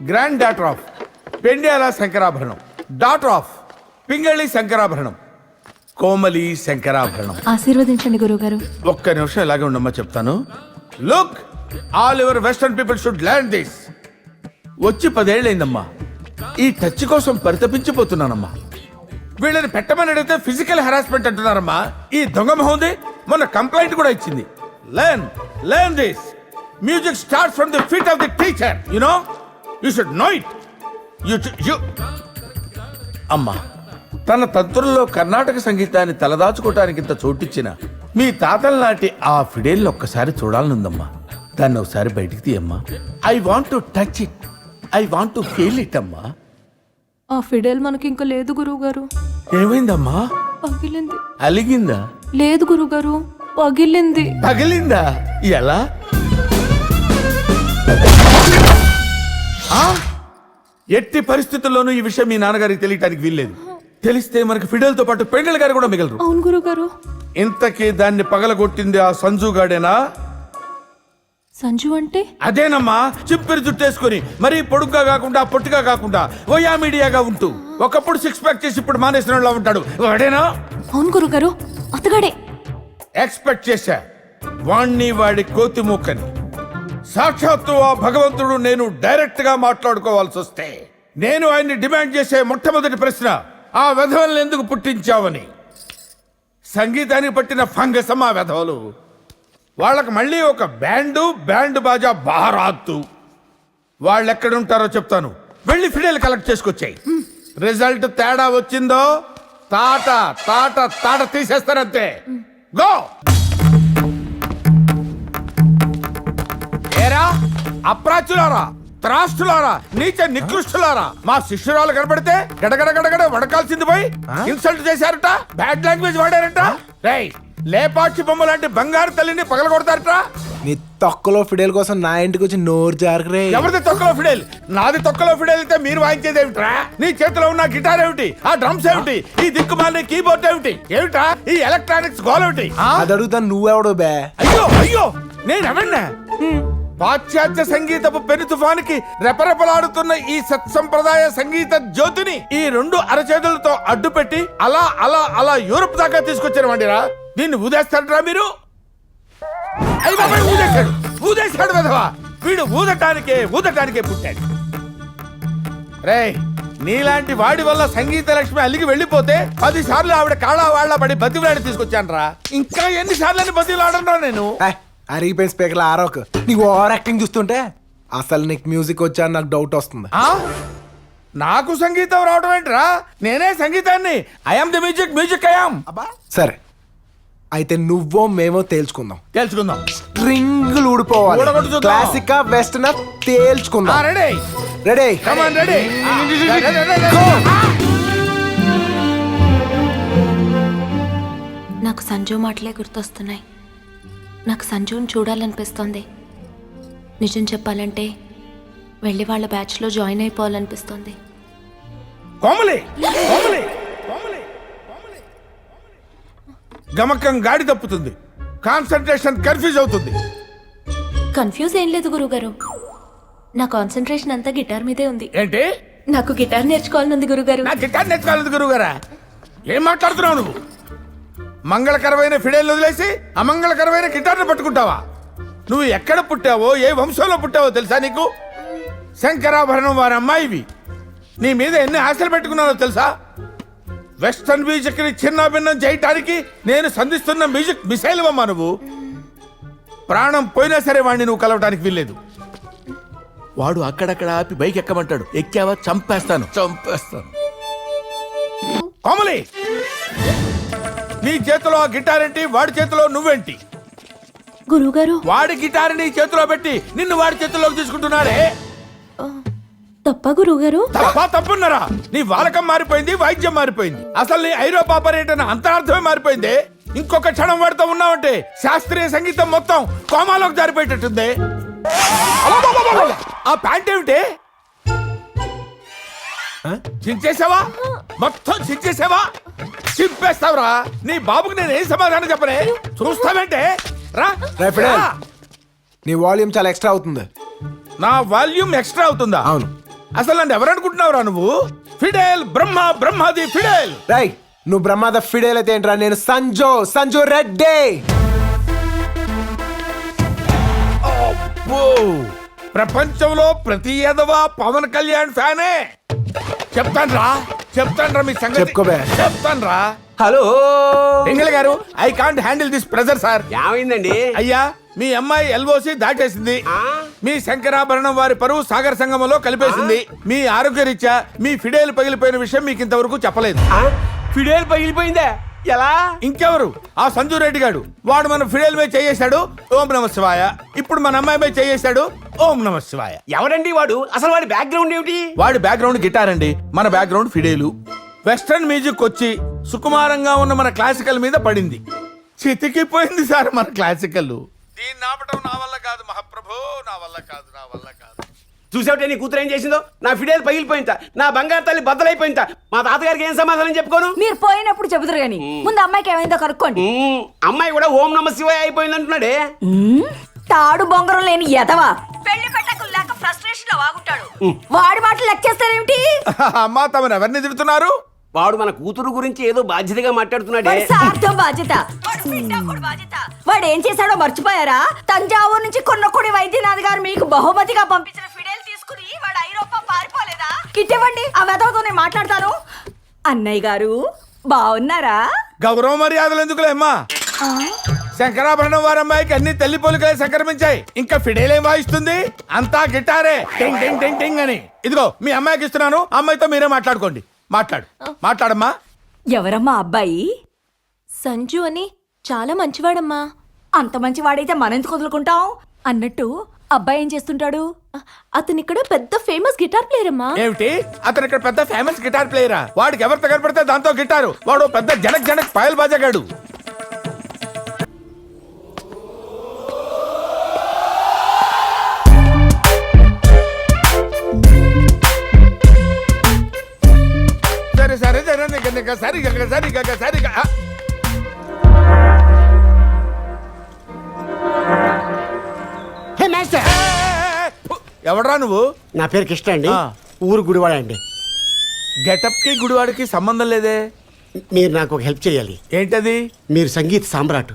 Grand daughter of Pendyala Shankarabharanam, daughter of Pingali Shankarabharanam, Komali Shankarabharanam. ఆశీర్వదించండి గురుగారు. ఒక్క నిమిషం ఇలాగే ఉండమ్మా, చెప్తాను. Look, all your western people should learn this. వచ్చి 10 ఏళ్ళైందమ్మా, ఈ టచ్ కోసం పరితపించిపోతున్నానమ్మా. వీళ్ళని పెట్టమని అడిగితే ఫిజికల్ హెరాస్మెంట్ అంటున్నారమ్మా. ఈ దొంగ మొహంది మొన్న కంప్లైంట్ కూడా ఇచ్చింది. Learn this. Music starts from the feet of the teacher. You know, you should know it. You అమ్మా, తన తంత్రుల్లో కర్ణాటక సంగీతాన్ని తలదాచుకోవటానికి ఇంత చోటిచ్చిన మీ తాతల నాటి ఆ ఫిడేల్ని ఒక్కసారి చూడాలనుందమ్మా. దాన్ని ఒకసారి బయటికి తీయమ్మా. I want to touch it, I want to feel it అమ్మా. ఆ ఫిడేల్ మనకి ఇంకా లేదు గురువుగారు. ఏమైందమ్మా? పగిలింది. అలిగిందా? లేదు గురుగారు, పగిలింది. పగిలిందా? ఎలా? ఎట్టి పరిస్థితుల్లోనూ ఈ విషయం మీ నాన్నగారికి తెలియటానికి వీల్లేదు. తెలిస్తే మనకి ఫిడేల్తో పాటు పెండెల్ గారు కూడా మిగలరు. అవును గురుగారు. ఇంతకీ దాన్ని పగలగొట్టింది ఆ సంజు గాడేనా? సంజు అంటే? అదేనమ్మా, చిప్పిరి జుట్టేసుకుని మరీ పొడుగ్గా కాకుండా పొట్టిగా కాకుండా ఓయా మీడియాగా ఉంటూ ఒకప్పుడు 6 ప్యాక్ చేసి ఇప్పుడు మానేసిన ఉంటాడు వాడేనా? అవును గురుగారు, అతగాడే. ఎక్స్పెక్ట్ చేశా వాణ్ణి, వాడి కోతి మూకని. సాక్షాత్తు ఆ భగవంతుడు నేను డైరెక్ట్ గా మాట్లాడుకోవాల్సి వస్తే నేను ఆయన్ని డిమాండ్ చేసే మొట్టమొదటి ప్రశ్న, ఆ వెధవల్ని ఎందుకు పుట్టించావని. సంగీతానికి పట్టిన ఫంగసం ఆ వెధవలు. వాళ్ళకి మళ్ళీ ఒక బ్యాండ్ బాజా బారాత్తు. వాళ్ళు ఎక్కడుంటారో చెప్తాను, వెళ్ళి ఫిడేల్ కలెక్ట్ చేసుకొచ్చాయి. రిజల్ట్ తేడా వచ్చిందో తాట తాట తాట తీసేస్తారంతే. గో. ఏరా అప్రాచులారా, త్రాష్టులారా, నీచ నికృష్టులారా, మా శిష్యురాలు కనబడితే గడగడ గడగడ వడకాల్సింది పోయి ఇన్సల్ట్ చేశారట, బ్యాడ్ లాంగ్వేజ్ వాడారట. రేయ్, లేపాక్షి బొమ్మ లాంటి బంగారు తల్లిని పగల కొడతారట. నీ తొక్కలో ఫిడేల్ కోసం నా ఇంటికి వచ్చి నోరు జారకరే. ఎవరిది తొక్కలో ఫిడేల్? నాది తొక్కలో ఫిడేల్ అయితే మీరు వాయించేది ఏమిట్రా? నీ చేతిలో ఉన్న గిటార్ ఏమిటి? ఆ డ్రమ్స్ ఏమిటి? ఈ దిక్కుమాలి కీబోర్డ్ ఏమిటి? ఏమిట్రా ఈ ఎలక్ట్రానిక్స్ గోల్ ఏమిటి? అది అడుగుతాను, నువ్వెవడో బే? అయ్యో అయ్యో, నేనెవన్నా? పాశ్చాత్య సంగీతపు పెను తుఫానికి రెపరెపలాడుతున్న ఈ సత్సంప్రదాయ సంగీత జ్యోతిని ఈ 2 అరచేతులతో అడ్డు పెట్టి అలా అలా అలా యూరప్ దాకా తీసుకొచ్చారు వండిరా. దీన్ని ఊదేస్తాడరా మీరు? ఊదేశాడు వెధవా. వీడు ఊదటానికే పుట్టాడు. రేయ్, నీలాంటి వాడి వల్ల సంగీత లక్ష్మి అలిగి వెళ్ళిపోతే 10 సార్లు ఆవిడ కాళ్ళ వాళ్ళ పడి బతిలాడి తీసుకొచ్చాను రా. ఇంకా ఎన్నిసార్లు బతిలాడరా నేను? అరిగిపోయిన స్పీకర్లు ఆరోక్. నీకు ఓవర్ యాక్టింగ్ చూస్తుంటే అసలు నీకు మ్యూజిక్ వచ్చా నాకు డౌట్ వస్తుంది. నాకు సంగీతం రావడం ఏంట్రా? నేనే సంగీతాన్ని. I'm the music I'm. సరే, అయితే నువ్వో మేమో తేల్చుకుందాం. స్ట్రింగులు ఊడిపోవాలి. క్లాసిక్ వెస్టర్న్ తేల్చుకుందాం. రెడీ? నాకు సంజు మాటలే గుర్తొస్తున్నాయి. నాకు సంజుని చూడాలనిపిస్తోంది. నిజం చెప్పాలంటే వెళ్ళి వాళ్ళ బ్యాచ్లో జాయిన్ అయిపోవాలనిపిస్తోంది. గమకం గాడి తప్పుతుంది, కాన్సంట్రేషన్ కన్ఫ్యూజ్ అవుతుంది. కన్ఫ్యూజ్ ఏం లేదు గురుగారు, నా కాన్సంట్రేషన్ అంతా గిటార్ మీదే ఉంది. ఏంటి? నాకు గిటార్ నేర్చుకోవాలనుంది గురుగారు. నా గిటార్ నేర్చుకోవాలనుంది గురుగారా? ఏం మాట్లాడుతున్నావు నువ్వు? మంగళకరమైన ఫిడేల్ వదిలేసి అమంగళకరమైన గిటార్ని పట్టుకుంటావా? నువ్వు ఎక్కడ పుట్టావో, ఏ వంశంలో పుట్టావో తెలుసా నీకు? శంకరాభరణం వారి అమ్మాయివి. నీ మీద ఎన్ని ఆశలు పెట్టుకున్నానో తెలుసా? వెస్టర్న్ మ్యూజిక్ ని చిన్న భిన్నం చేయటానికి నేను సంధిస్తున్న మ్యూజిక్ మిసైల్ అమ్మా నువ్వు. ప్రాణం పోయినా సరే వాడిని నువ్వు కలవటానికి వీల్లేదు. వాడు అక్కడక్కడ ఆపి బైక్ ఎక్కమంటాడు, ఎక్కావా చంపేస్తాను. కోమలి, నీ చేతిలో ఆ గిటార్ ఏంటి? వాడి చేతిలో నువ్వేంటి? గురుగారు, వాడి గిటార్ నీ చేతిలో పెట్టి నిన్ను వాడి చేతిలోకి తీసుకుంటున్నాడే. తప్ప గురుగారు? తప్పున్నారా? నీ వాలకం మారిపోయింది, వాయిద్యం మారిపోయింది. అసలు నీ ఐరోపా పర్యటన అంతరార్థమే మారిపోయింది. ఇంకొక క్షణం వాడితో ఉన్నావంటే శాస్త్రీయ సంగీతం మొత్తం కోమాలోకి జారిపోయేటట్టుంది. ఆ ప్యాంట్ ఏమిటి? చించేసావా? మొత్తం చించేసావా? చింపేస్తావురా. నీ బాబుకి నేను ఏం సమాధానం చెప్పనే? చూస్తావేంటే? రా. నీ వాల్యూమ్ చాలా ఎక్స్ట్రా అవుతుంది. నా వాల్యూమ్ ఎక్స్ట్రా అవుతుందా? అవును. అసలు నన్ను ఎవరనుకుంటున్నావురా నువ్వు? ఫిడేల్, బ్రహ్మాది ఫిడేల్. రై నువ్వు బ్రహ్మాద ఫిడేల్ అయితే ఏంట్రా, నేను సంజు రెడ్డి. అబ్బో, ప్రపంచంలో ప్రతి ఎదవా పవన్ కళ్యాణ్ ఫ్యానే. చెప్తాన్రా మీ సంగతి. చెప్పుకోబే. చెప్తాన్రా. హలో ఎంగళ గారు, I can't handle this pressure sir. ఏమైందండి? అయ్యా, మీ అమ్మాయి ఎల్ఓసి దాటేసింది. మీ శంకరాభరణం వారి పరువు సాగర సంగమంలో కలిపేసింది. మీ ఆరోగ్య రీత్యా మీ ఫిడేలు పగిలిపోయిన విషయం మీకు ఇంతవరకు చెప్పలేదు. ఫిడేల్ పగిలిపోయిందా? ఎలా? ఇంకెవరు? ఆ సంజు రెడ్డి గాడు. వాడు మన ఫిడేల్ మీద చేయేశాడు, ఓం నమ శివాయ. ఇప్పుడు మన అమ్మాయి మీద చేయేశాడు, ఓం నమ శివాయ. ఎవరండి వాడు? అసలు వాడి బ్యాక్గ్రౌండ్ ఏమిటి? వాడి బ్యాక్గ్రౌండ్ గిటార్ అండి, మన బ్యాక్గ్రౌండ్ ఫిడేలు. వెస్టర్న్ మ్యూజిక్ వచ్చి సుకుమారంగా ఉన్న మన క్లాసికల్ మీద పడింది. చితికిపోయింది సార్ మన క్లాసికల్. దీన్ని ఆపటం నా వల్ల కాదు మహాప్రభు, నా వల్ల కాదు. చూసావుటే నీ కూతురు ఏం చేసిందో? నా ఫిడేల్ పగిలిపోయింట, నా బంగారు తల్లి బద్దలైపోయింట. మా తాతగారికి ఏం సమాధానం చెప్పుకోను? మీరు పోయినప్పుడు చెబుతారు గాని ముందు అమ్మాయికి ఏమైందో కనుక్కోండి. అమ్మాయి కూడా ఓం నమ శివాయ అయిపోయింది అంటున్నాడే. తాడు బొంగరం లేని ఎదవా పెళ్లి పెట్టకు లేక ఫ్రస్ట్రేషన్ లో వాగుంటాడు. వాడి మాటలు లెక్కేస్తారేమిటి? అమ్మా, తమరు ఎవరిని తిడుతున్నారు? వాడు మన కూతురు గురించి ఏదో బాధ్యతగా మాట్లాడుతున్నాడే. వాడి సార్థం బాధ్యత, వాడి పిండాకుడు బాధ్యత. వాడు ఏం చేశాడో మర్చిపోయారా? తంజావూరు నుంచి కొన్నకొడి వైద్యనాథ్ గారు మీకు బహుమతిగా పంపించిన ఫిడేల్ తీసుకుని వాడు ఐరోపా పారిపోలేదా? కిట్టివ్వండి, ఆ వెధవతో నేను మాట్లాడతాను. అన్నయ్య గారు బాగున్నారా? గౌరవ మర్యాదలు ఎందుకులేమ్మా? శంకరాభరణం వారి అమ్మాయికి అన్ని తల్లి పోలికలే సంక్రమించాయి. ఇంకా ఫిడేలేం వాయిస్తుంది? అంతా గిటారే, టింగ్ టింగ్ టింగ్ టింగ్ అని. ఇదిగో మీ అమ్మాయికి ఇస్తున్నాను, అమ్మాయితో మీరే మాట్లాడుకోండి. మాట్లాడమ్మా. ఎవరమ్మా అబ్బాయి? సంజు అని చాలా మంచివాడమ్మా. అంత మంచి వాడైతే మనం ఎందుకు వదులుకుంటాం? అన్నట్టు అబ్బాయి ఏం చేస్తుంటాడు? అతను ఇక్కడ పెద్ద ఫేమస్ గిటార్ ప్లేయర్ అమ్మా. ఏమిటి? అతను ఇక్కడ పెద్ద ఫేమస్ గిటార్ ప్లేయరా? వాడికి ఎవరితో కనపడితే దాంతో గిటారు. వాడు పెద్ద జనక్ పాయల్ బాజాగాడు. సరిగా ఎవడరా నువ్వు? నా పేరు కృష్ణ అండి, ఆ. ఊరు గుడివాడ అండి. గెటప్ కి గుడివాడికి సంబంధం లేదే. మీరు నాకు ఒక హెల్ప్ చేయాలి. ఏంటది? మీరు సంగీత సామ్రాట్.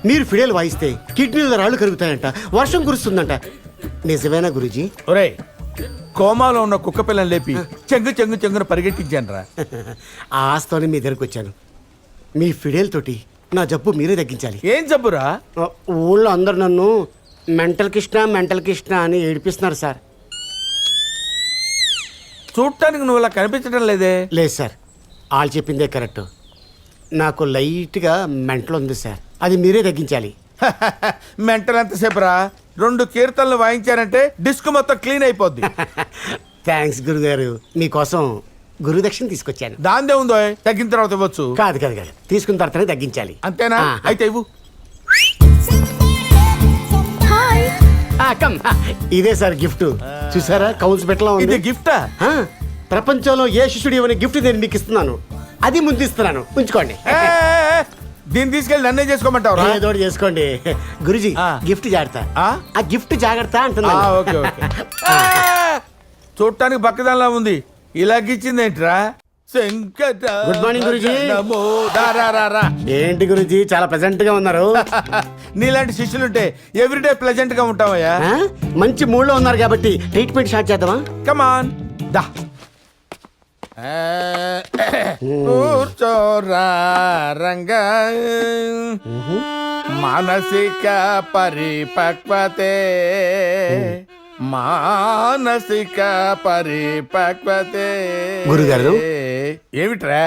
మీరు ఫిడేల్ వాయిస్తే కిడ్నీలో రాళ్ళు కరుగుతాయంట, వర్షం కురుస్తుందంట. నిజమేనా గురూజీ? ఒరేయ్, కోమాలో ఉన్న కుక్క పిల్లని లేపి చెంగున పరిగెట్టించానురా. ఆ ఆస్తోనే మీ దగ్గరకు వచ్చాను. మీ ఫిడేల్ తోటి నా జబ్బు మీరే తగ్గించాలి. ఏం జబ్బురా? ఊళ్ళో అందరు నన్ను మెంటల్ కృష్ణ అని ఏడిపిస్తున్నారు సార్. చూడటానికి నువ్వు ఇలా కనిపించడం లేదే. లేదు సార్, వాళ్ళు చెప్పిందే కరెక్ట్. నాకు లైట్గా మెంటల్ ఉంది సార్, అది మీరే తగ్గించాలి. మెంటల్ ఎంతసేపు రా? 2 కీర్తనలు వాయించారంటే డిస్క్ మొత్తం క్లీన్ అయిపోద్ది. థ్యాంక్స్ గురుగారు, మీకోసం గురుదక్షిణ తీసుకొచ్చాను. దాందే ఉందో, తగ్గిన తర్వాత ఇవ్వచ్చు. కాదు తీసుకున్న తర్వాతనే తగ్గించాలి. అంతేనా? అయితే ఇవ్వు. కమ్, ఇదే సార్ గిఫ్ట్. చూసారా కౌన్స్ పెట్టలా ఉంది. ఇది గిఫ్టా? ప్రపంచంలో ఏ శిష్యుడు ఇవ్వని గిఫ్ట్ నేను మీకు ఇస్తున్నాను. అది ముందు ఇస్తున్నాను, ఉంచుకోండి. దీన్ని తీసుకెళ్ళి నన్నే చేసుకోమంటావు? ఏదో ఒకటి చేసుకోండి. గురుజీ, గిఫ్ట్ జాగ్రత్త. ఆ గిఫ్ట్ జాగ్రత్త అంటున్నా. ఓకే. చూడటానికి పక్కదానిలా ఉంది, ఇలాగిచ్చింది ఏంట్రా? Good morning Guruji. ఏంటి గురుజీ చాలా ప్రెజెంట్ గా ఉన్నారు? నీలాంటి శిష్యులుంటే ఎవ్రీడే ప్లెజెంట్ గా ఉంటావయ్యా. మంచి మూడ్ లో ఉన్నారు కాబట్టి ట్రీట్మెంట్ స్టార్ట్ చేద్దామా? కమాన్ దా. కూర్చోరా రంగా, మానసిక పరిపక్వతే, మానసిక పరిపక్వతే. గురుగారు, ఏమిట్రా?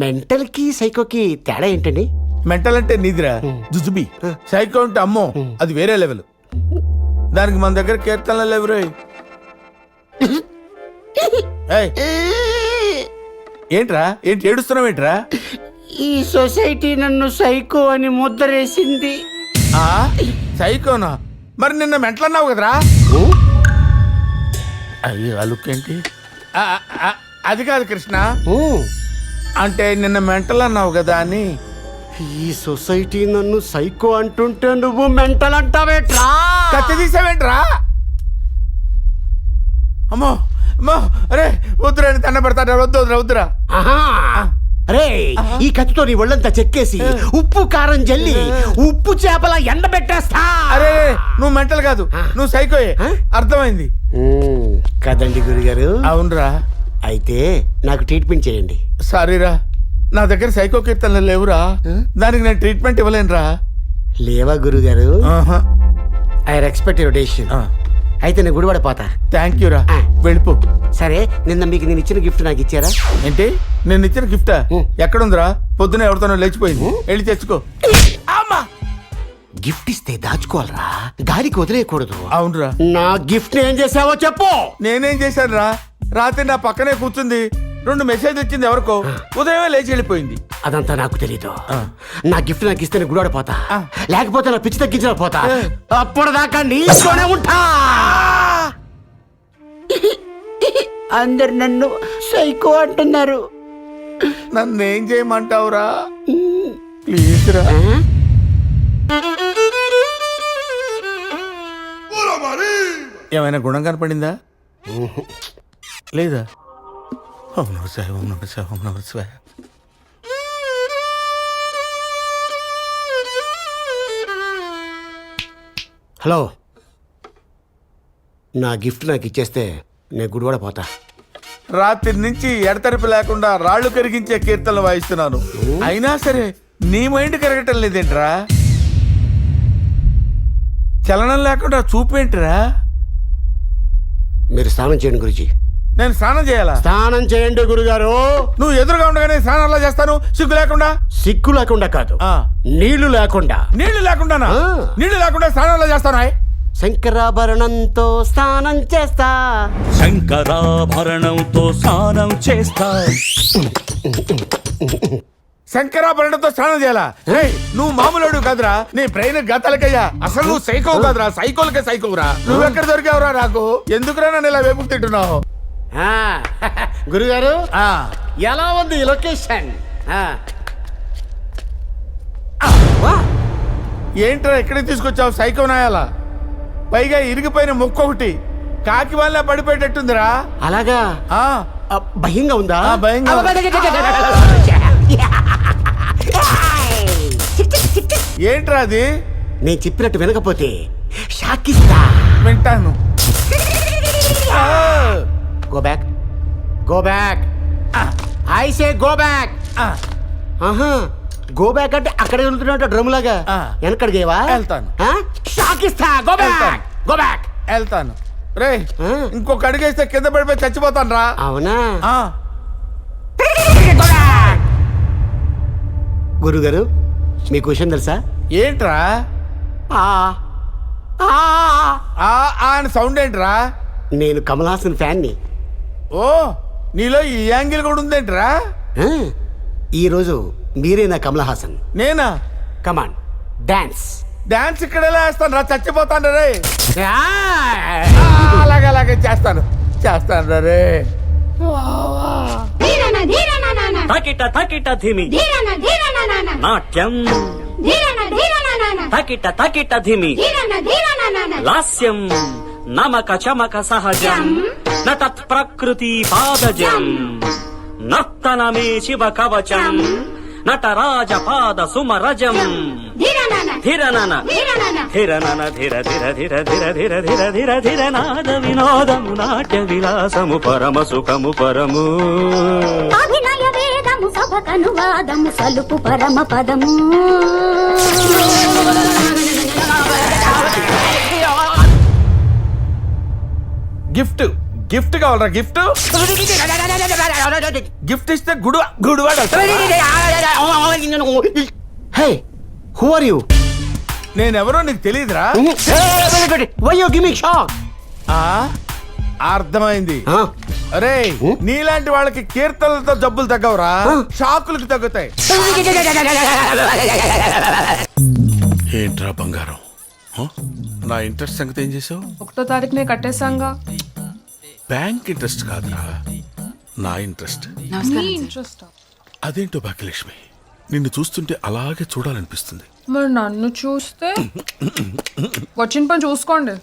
మెంటల్ కి సైకోకి తేడా ఏంటండి? మెంటల్ అంటే నీదిరా జుజుబి, సైకో అంటే అమ్మో అది వేరే లెవెల్. దానికి మన దగ్గర కీర్తనలు లేవు. ఏంట్రా? ఏంటి ఏడుస్తున్నావు? ఏంట్రా? ఈ సొసైటీ నన్ను సైకో అని ముద్రేసింది. సైకోనా? మరి నిన్న మెంటల్ అన్నావు కదరా? అయ్యో, అలుక్ ఏంటి? అది కాదు కృష్ణ, అంటే నిన్న మెంటల్ అన్నావు కదా అని. ఈ సొసైటీ నన్ను సైకో అంటుంటే నువ్వు మెంటల్ అంటావేట్రా? కత్తి తీసావేంట్రా? అమ్మో అమ్మో, అరే వద్దురా అని తన్న పెడతాడు. వద్దు వద్దురా వద్దురా. ఆహా. అరే ఈ కత్తితో నీ ఒళ్ళంతా చెక్కేసి ఉప్పు కారం జల్లి ఉప్పు చేపల ఎండబెట్టేస్తా. అరే నువ్వు మెంటల్ కాదు, నువ్వు సైకోయే. అర్థమైంది కదండి గురుగారు. అవునరా. అయితే నాకు ట్రీట్మెంట్ చేయండి. సారీరా, నా దగ్గర సైకో కీర్తనలు లేవురా. దానికి నేను ట్రీట్మెంట్ ఇవ్వలేనురా. లేవా గురుగారు? ఆహా. I respect your decision. అయితే నేను గుడిపడిపోతా. థ్యాంక్ యూ రా. వెళ్ళిపో. సరే నిన్న మీకు నేను ఇచ్చిన గిఫ్ట్ నాకు ఇచ్చారా? ఏంటి నేను ఇచ్చిన గిఫ్టా? ఎక్కడుందిరా? పొద్దున ఎవరితోనో లేచిపోయింది. వెళ్ళి తెచ్చుకో. అమ్మా, గిఫ్ట్ ఇస్తే దాచుకోవాలరా, గాలికి వదిలేయకూడదు. అవునరా. నా గిఫ్ట్ ఏం చేసావో చెప్పు. నేనేం చేశాను రా? రాత్రి నా పక్కనే కూర్చుంది, 2 మెసేజ్ వచ్చింది ఎవరికో, ఉదయమే లేచి వెళ్ళిపోయింది. అదంతా నాకు తెలీదు. నా గిఫ్ట్ నాకు ఇస్తే నేను గుడిపడిపోతా, లేకపోతే నా పిచ్చి తగ్గించిన పోతా. అప్పటిదాకా నీతోనే ఉంటా. అందరు నన్ను సైకో అంటున్నారు. నన్ను ఏం చేయమంటావురా? ప్లీజ్ రా. ఏమైనా గుణం కనపడిందా? లేదా? ఓం నమః శివాయ, ఓం నమః శివాయ, ఓం నమః శివాయ. హలో, నా గిఫ్ట్ నాకు ఇచ్చేస్తే నేను గుడిపడిపోతా. రాత్రి నుంచి ఎడతెరిపి లేకుండా రాళ్లు కరిగించే కీర్తనలు వాయిస్తున్నాను. అయినా సరే నీ మైండ్ కరగటం లేదేంట్రా? చలనం లేకుండా చూపేంటిరా? మీరు స్నానం చేయండి గురుజీ. నేను స్నానం చేయాలా? స్నానం చేయండి గురుగారు. నువ్వు ఎదురుగా ఉండగానే స్నానంలా చేస్తాను, సిగ్గు లేకుండా. సిగ్గు లేకుండా కాదు, నీళ్లు లేకుండా. నీళ్లు లేకుండానా? నీళ్లు లేకుండా స్నానంలా చేస్తాను. శంకరాభరణంతో స్నానం చేస్తా. శంకరాభరణంతో స్నానం చేస్తా. శంకరాభరణంతో స్నానం చేయాలా? నువ్వు మామూలు కాదురా, నీ బ్రెయిన్ గతలకయ్యా. అసలు నువ్వు సైకో కాదురా, సైకోలకే సైకోరా. నువ్వెక్కడ దొరికావురా నాకు? ఎందుకురా నన్ను ఇలా వేపుకు తింటున్నావు? గురుగారు ఎలా ఉంది ఈ లొకేషన్? ఏంట్రా ఎక్కడికి తీసుకొచ్చావు సైకో నాయాలా? పైగా ఇరిగిపోయిన ముక్క ఒకటి కాకి వాళ్ళ పడిపోయేటట్టుందిరా. అలాగా? భయంగా ఉందా? భయంగా. ఏంట్రా అది? నేను చెప్పినట్టు వినకపోతే షాకిస్తా. వింటాను. Go back, go back. I say go back. Go back అంటే అక్కడ వెళ్తున్నట్టు డ్రమ్ లాగా వెనకడిగేవా? వెళ్తాను. షాకిస్తా. Go back, go back. వెళ్తాను. రే ఇంకొక అడిగేస్తే కింద పడిపోయి చచ్చిపోతాను రా. అవునా? గురుగారు మీకు విషయం తెలుసా? ఏంట్రా అని సౌండ్ ఏంట్రా? నేను కమల్ హాసన్ ఫ్యాన్ని. ఓ, నీలో ఈ యాంగిల్ కూడా ఉందేంట్రా? ఈరోజు మీరే నా కమల్ హాసన్. నేనా? Come on dance. డాన్స్ ఇక్కడ ఎలా వేస్తాను రా? చచ్చిపోతాను రే. అలాగే అలాగే చేస్తాను చేస్తాను రే. తకిట తకిట ధిమి నాట్యం. తకిట తకిట ధిమి లాస్యం. నమక చమక సహజం నతత్ ప్రకృతి పాదజం. నర్తనమే శివ కవచం నటరాజ పాద సుమరజం. ధిరనన ధిరనన ధిర ధిర ధిర ధిర ధిర ధిర ధిర ధిర నాద వినోదము నాట్య విలాసము పరమ సుఖము పరము. అభినయ వేదము సభకను వాదము సలుపు పరమ పదము. గిఫ్ట్ గిఫ్ట్ కావాలరా? గిఫ్ట్ గిఫ్ట్ ఇస్తే గుడివాడు. Hey, who are you? నేనెవరో నీకు తెలియదురా? Why you give me shock? అర్థమైంది. అరే నీలాంటి వాళ్ళకి కీర్తనలతో జబ్బులు తగ్గవురా, షాకులకి తగ్గుతాయి. ఏంట్రా బంగారం, నా ఇంట్రెస్ట్ సంగతి ఏం చేసావు? 1వ తారీఖునే కట్టేశాంగా. బ్యాంక్ ఇంట్రెస్ట్ కాదురా, నా ఇంట్రెస్ట్. నీ ఇంట్రెస్ట్? అదేంటో భాగ్యలక్ష్మి, నిన్ను చూస్తుంటే అలాగే చూడాలనిపిస్తుంది. మరి నన్ను చూస్తే వచ్చిన పని చూసుకోండి.